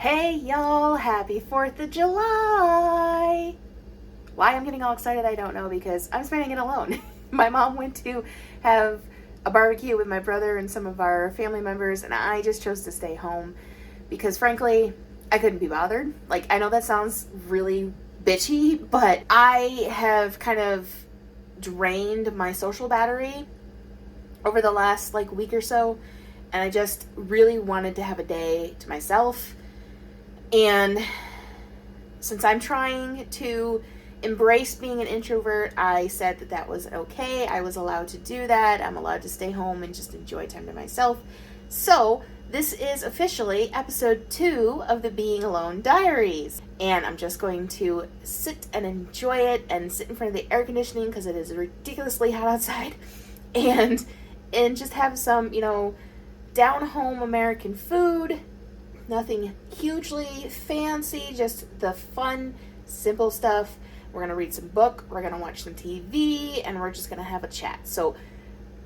Hey y'all, happy 4th of July! Why I'm getting all excited, I don't know, because I'm spending it alone. My mom went to have a barbecue with my brother and some of our family members, and I just chose to stay home because frankly, I couldn't be bothered. Like, I know that sounds really bitchy, but I have kind of drained my social battery over the last week or so, and I just really wanted to have a day to myself. And since I'm trying to embrace being an introvert, I said that was okay. I was allowed to do that. I'm allowed to stay home and just enjoy time to myself. So this is officially episode 2 of the Being Alone Diaries. And I'm just going to sit and enjoy it and sit in front of the air conditioning because it is ridiculously hot outside. And just have some, down home American food. Nothing hugely fancy, just the fun, simple stuff. We're going to read some book, we're going to watch some TV, and we're just going to have a chat. So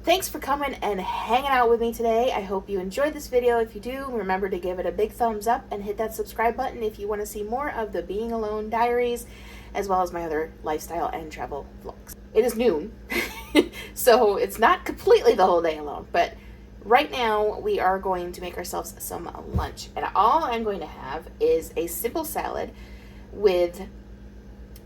thanks for coming and hanging out with me today. I hope you enjoyed this video. If you do, remember to give it a big thumbs up and hit that subscribe button if you want to see more of the Being Alone Diaries, as well as my other lifestyle and travel vlogs. It is noon, so it's not completely the whole day alone, but right now, we are going to make ourselves some lunch. And all I'm going to have is a simple salad with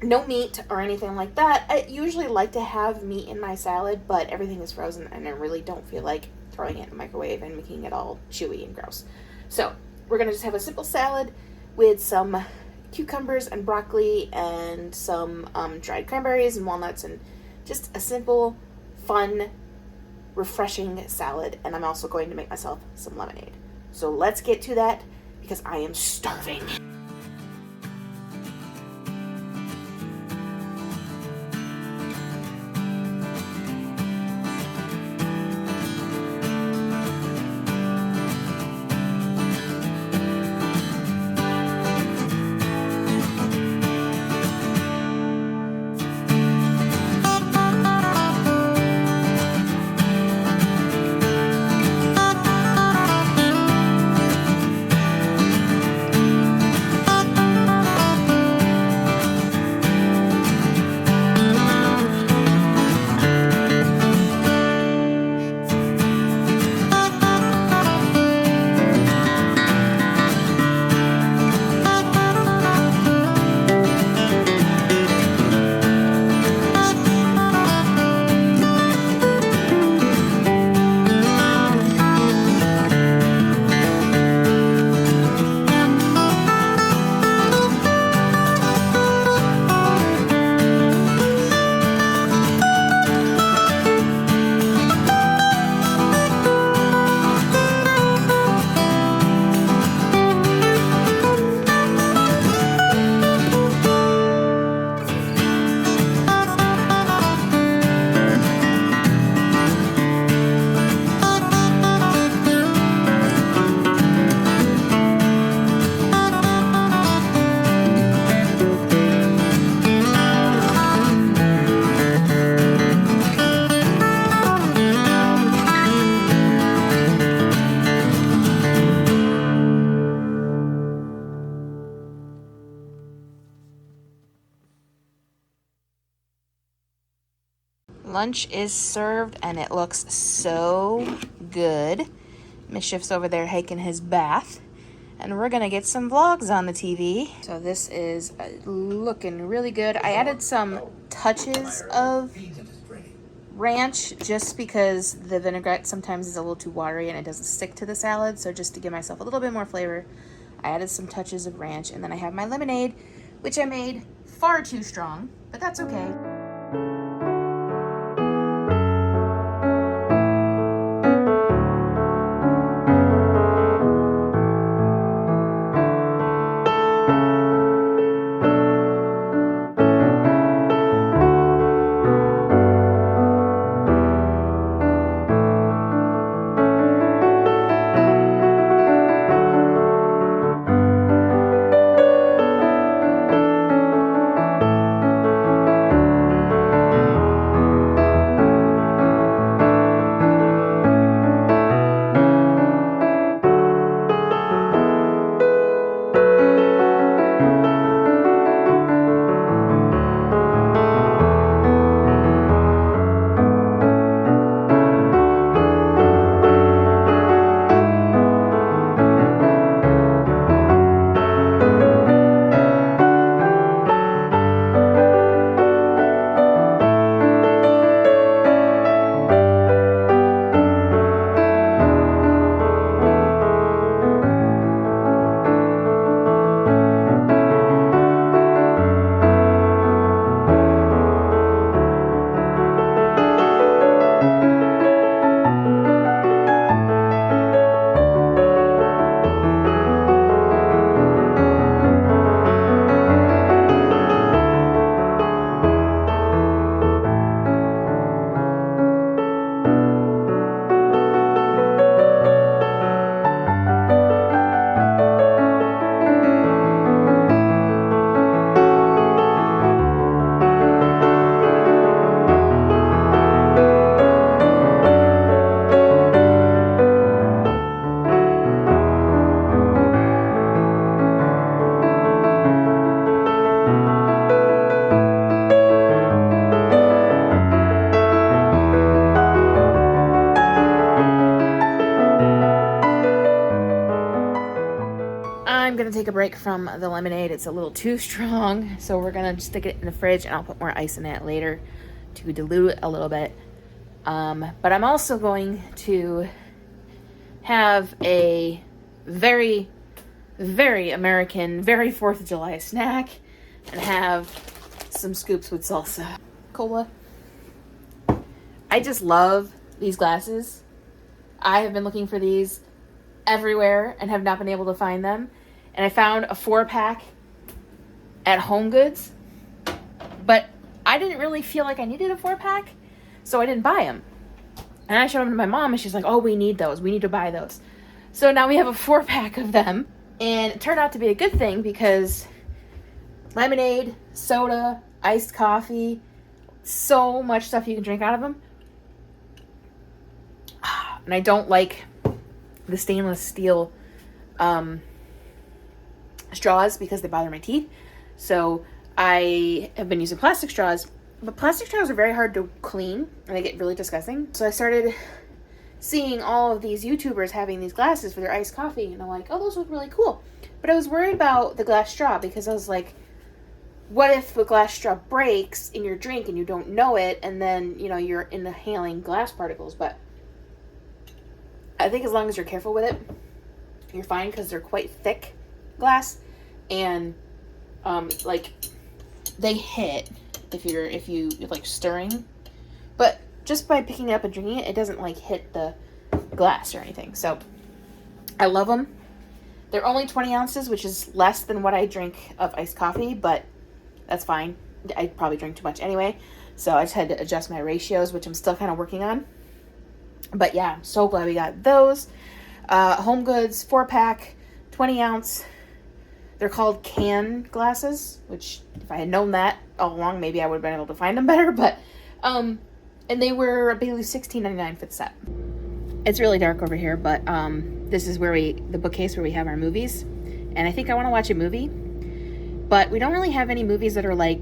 no meat or anything like that. I usually like to have meat in my salad, but everything is frozen and I really don't feel like throwing it in the microwave and making it all chewy and gross. So we're going to just have a simple salad with some cucumbers and broccoli and some dried cranberries and walnuts, and just a simple, fun, refreshing salad. And I'm also going to make myself some lemonade. So let's get to that because I am starving. Lunch is served and it looks so good. Mischief's over there taking his bath, and we're gonna get some vlogs on the TV. So this is looking really good. I added some touches of ranch just because the vinaigrette sometimes is a little too watery and it doesn't stick to the salad. So just to give myself a little bit more flavor, I added some touches of ranch. And then I have my lemonade, which I made far too strong, but that's okay. I'm going to take a break from the lemonade. It's a little too strong, so we're going to stick it in the fridge, and I'll put more ice in it later to dilute it a little bit. But I'm also going to have a very, very American, very 4th of July snack and have some scoops with salsa. Cola. I just love these glasses. I have been looking for these everywhere and have not been able to find them. And I found a 4-pack at Home Goods, but I didn't really feel like I needed a 4-pack, so I didn't buy them. And I showed them to my mom, and she's like, oh, we need those. We need to buy those. So now we have a 4-pack of them, and it turned out to be a good thing because lemonade, soda, iced coffee, so much stuff you can drink out of them. And I don't like the stainless steel straws because they bother my teeth. So I have been using plastic straws, but plastic straws are very hard to clean and they get really disgusting. So I started seeing all of these YouTubers having these glasses for their iced coffee, and I'm like, oh, those look really cool. But I was worried about the glass straw because I was like, what if the glass straw breaks in your drink and you don't know it, and then, you know, you're inhaling glass particles. But I think as long as you're careful with it, you're fine because they're quite thick glass, and like they hit if you like stirring, but just by picking it up and drinking it, it doesn't like hit the glass or anything. So I love them. They're only 20 ounces, which is less than what I drink of iced coffee, but that's fine. I probably drink too much anyway, so I just had to adjust my ratios, which I'm still kind of working on. But yeah, I'm so glad we got those. Home Goods 4-pack, 20 ounce. They're called can glasses, which if I had known that all along, maybe I would have been able to find them better. But and they were, I believe, $16.99 for the set. It's really dark over here, but this is where the bookcase where we have our movies, and I think I want to watch a movie. But we don't really have any movies that are like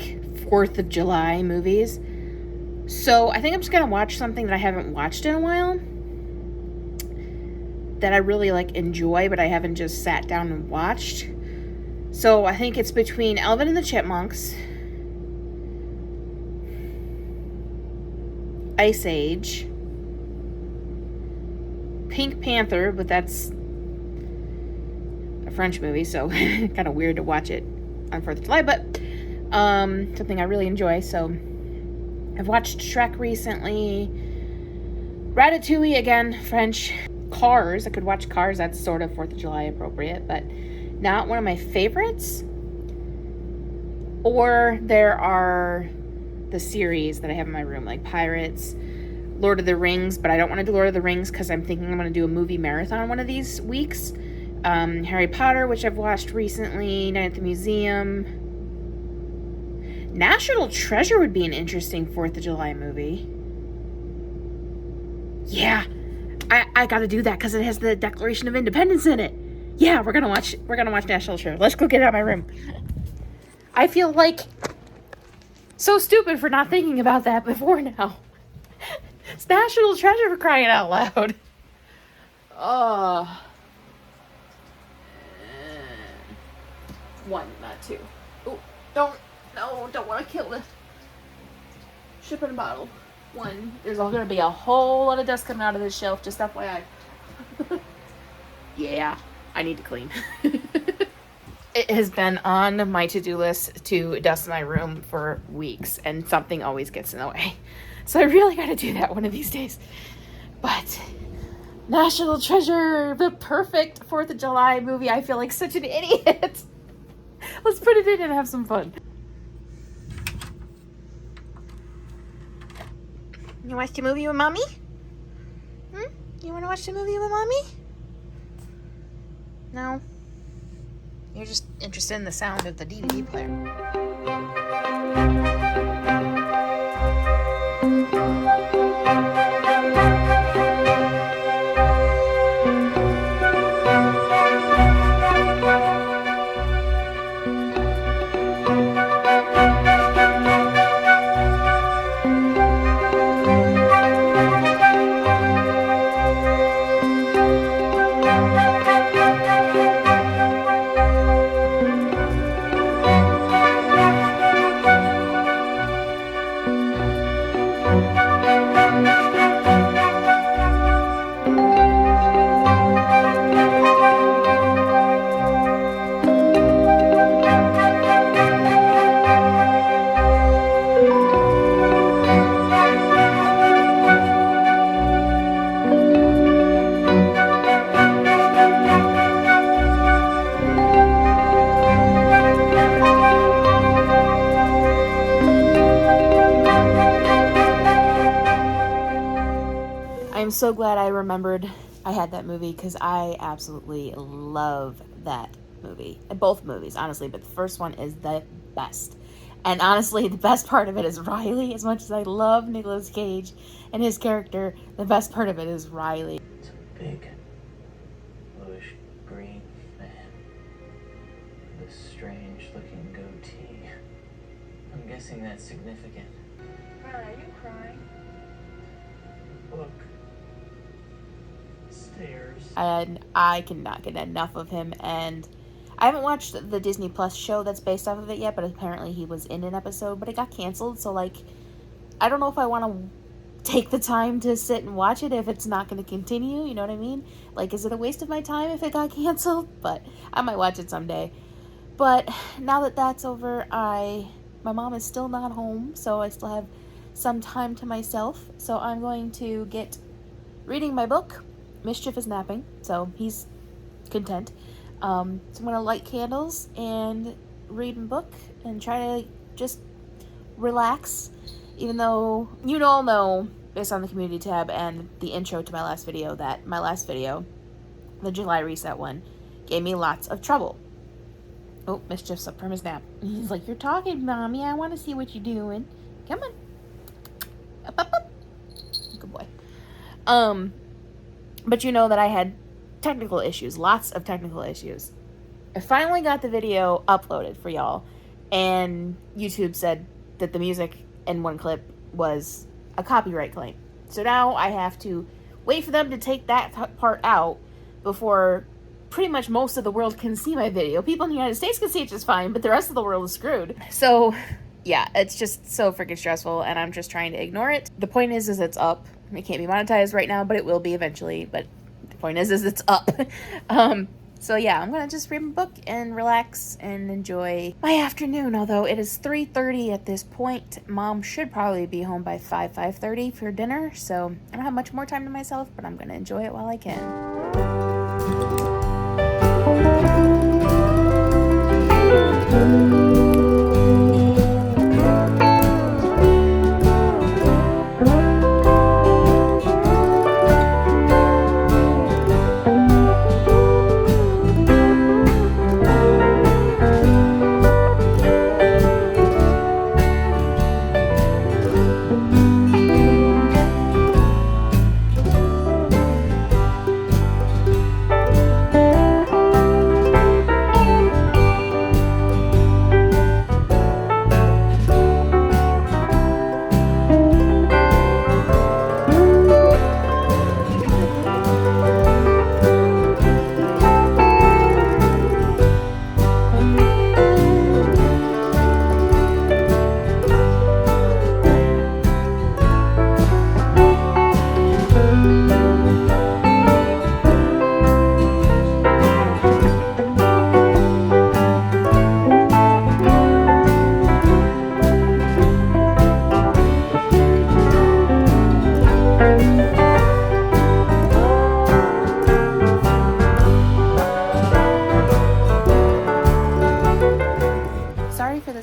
4th of July movies. So I think I'm just going to watch something that I haven't watched in a while, that I really like enjoy, but I haven't just sat down and watched. So I think it's between Alvin and the Chipmunks, Ice Age, Pink Panther, but that's a French movie, so kind of weird to watch it on 4th of July, but something I really enjoy. So I've watched Shrek recently, Ratatouille again, French, Cars. I could watch Cars. That's sort of 4th of July appropriate, but not one of my favorites. Or there are the series that I have in my room, like Pirates, Lord of the Rings, but I don't want to do Lord of the Rings because I'm thinking I'm going to do a movie marathon one of these weeks. Harry Potter, which I've watched recently, Night at the Museum. National Treasure would be an interesting 4th of July movie. Yeah, I gotta do that because it has the Declaration of Independence in it. Yeah, we're gonna watch National Treasure. Let's go get it out of my room. I feel like so stupid for not thinking about that before now. It's National Treasure, for crying out loud. One, not two. Oh, don't want to kill the shipping bottle. One, there's all going to be a whole lot of dust coming out of this shelf, just FYI. Yeah, I need to clean. It has been on my to-do list to dust my room for weeks, and something always gets in the way. So I really got to do that one of these days. But National Treasure, the perfect 4th of July movie. I feel like such an idiot. Let's put it in and have some fun. You watch the movie with Mommy? You want to watch the movie with Mommy? No? You're just interested in the sound of the DVD player. so glad I remembered I had that movie, because I absolutely love that movie. Both movies, honestly, but the first one is the best. And honestly, the best part of it is Riley. As much as I love Nicolas Cage and his character, the best part of it is Riley. It's a big, bluish green man with a strange looking goatee. I'm guessing that's significant. Riley, are you crying? Look. Stairs. And I cannot get enough of him, and I haven't watched the Disney Plus show that's based off of it yet, but apparently he was in an episode, but it got canceled, so, like, I don't know if I want to take the time to sit and watch it if it's not going to continue, you know what I mean? Like, is it a waste of my time if it got canceled? But I might watch it someday. But now that that's over, my mom is still not home, so I still have some time to myself, so I'm going to get reading my book. Mischief is napping, so he's content. So I'm going to light candles and read my book and try to just relax, even though you all know, based on the community tab and the intro to my last video, that my last video, the July reset one, gave me lots of trouble. Oh, Mischief's up from his nap. He's like, "You're talking, Mommy. I want to see what you're doing. Come on. Up, up, up." Good boy. But you know that I had technical issues, lots of technical issues. I finally got the video uploaded for y'all, and YouTube said that the music in one clip was a copyright claim. So now I have to wait for them to take that part out before pretty much most of the world can see my video. People in the United States can see it just fine, but the rest of the world is screwed. So yeah, it's just so freaking stressful, and I'm just trying to ignore it. The point is it's up. It can't be monetized right now, but it will be eventually. But the point is it's up. So yeah, I'm gonna just read my book and relax and enjoy my afternoon. Although it is 3:30 at this point, Mom should probably be home by 5:30 for dinner. So I don't have much more time to myself, but I'm gonna enjoy it while I can.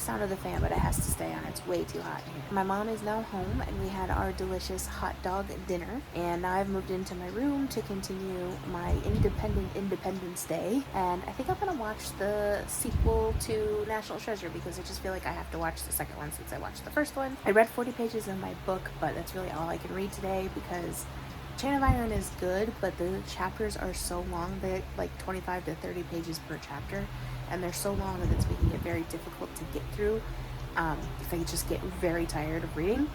Sound of the fan, but it has to stay on. It's way too hot here. My mom is now home, and we had our delicious hot dog dinner, and now I've moved into my room to continue my Independence Day, and I think I'm gonna watch the sequel to National Treasure, because I just feel like I have to watch the second one since I watched the first one. I read 40 pages in my book, but that's really all I can read today, because Chain of Iron is good, but the chapters are so long. They're like 25 to 30 pages per chapter, and they're so long that it's making it very difficult to get through. If I just get very tired of reading,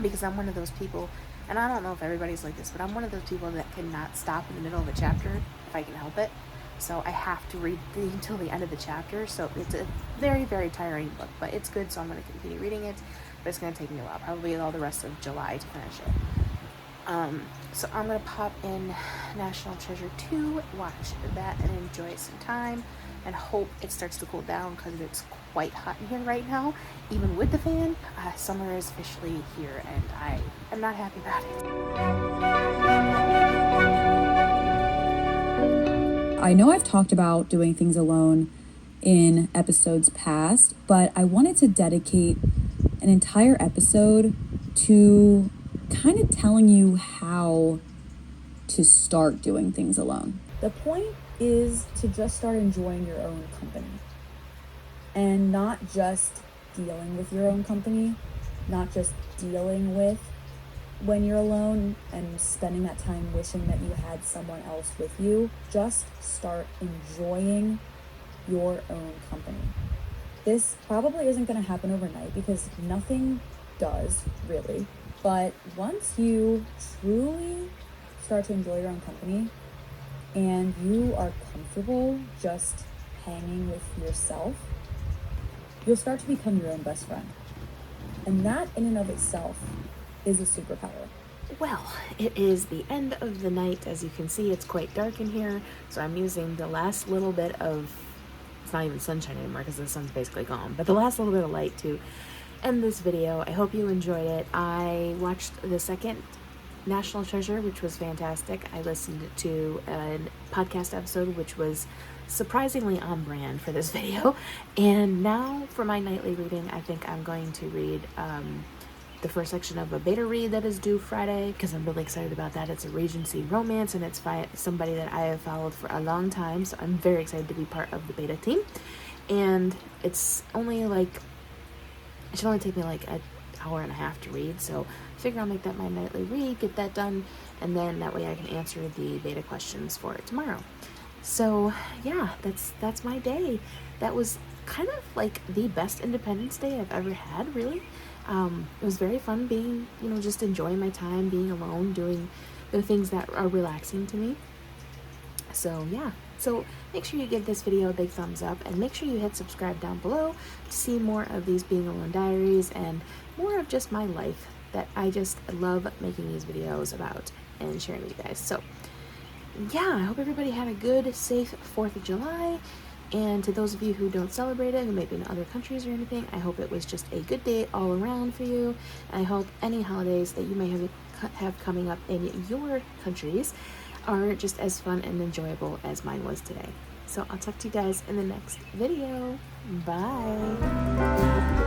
because I'm one of those people, and I don't know if everybody's like this, but I'm one of those people that cannot stop in the middle of a chapter if I can help it. So I have to read until the end of the chapter. So it's a very, very tiring book, but it's good, so I'm going to continue reading it. But it's going to take me a while, probably all the rest of July to finish it. So I'm going to pop in National Treasure 2, watch that, and enjoy some time, and hope it starts to cool down, because it's quite hot in here right now, even with the fan. Summer is officially here, and I am not happy about it. I know I've talked about doing things alone in episodes past, but I wanted to dedicate an entire episode to kind of telling you how to start doing things alone. The point is to just start enjoying your own company and not just dealing with your own company, not just dealing with when you're alone and spending that time wishing that you had someone else with you. Just start enjoying your own company. This probably isn't going to happen overnight because nothing does really, but once you truly start to enjoy your own company and you are comfortable just hanging with yourself, you'll start to become your own best friend. And that in and of itself is a superpower. Well, it is the end of the night. As you can see, it's quite dark in here, so I'm using the last little bit of, it's not even sunshine anymore because the sun's basically gone, but the last little bit of light to end this video. I hope you enjoyed it. I watched the second National Treasure, which was fantastic. I listened to a podcast episode, which was surprisingly on brand for this video. And now for my nightly reading, I think I'm going to read the first section of a beta read that is due Friday, because I'm really excited about that. It's a Regency romance, and it's by somebody that I have followed for a long time, so I'm very excited to be part of the beta team. And it's only like, it should only take me like an hour and a half to read, so I figure I'll make that my nightly read, get that done, and then that way I can answer the beta questions for it tomorrow. So yeah, that's my day. That was kind of like the best Independence Day I've ever had, really. It was very fun being, just enjoying my time, being alone, doing the things that are relaxing to me. So yeah, so make sure you give this video a big thumbs up, and make sure you hit subscribe down below to see more of these Being Alone diaries and more of just my life that I just love making these videos about and sharing with you guys. So yeah, I hope everybody had a good, safe 4th of July. And to those of you who don't celebrate it, who may be in other countries or anything, I hope it was just a good day all around for you. And I hope any holidays that you may have coming up in your countries are just as fun and enjoyable as mine was today. So I'll talk to you guys in the next video. Bye.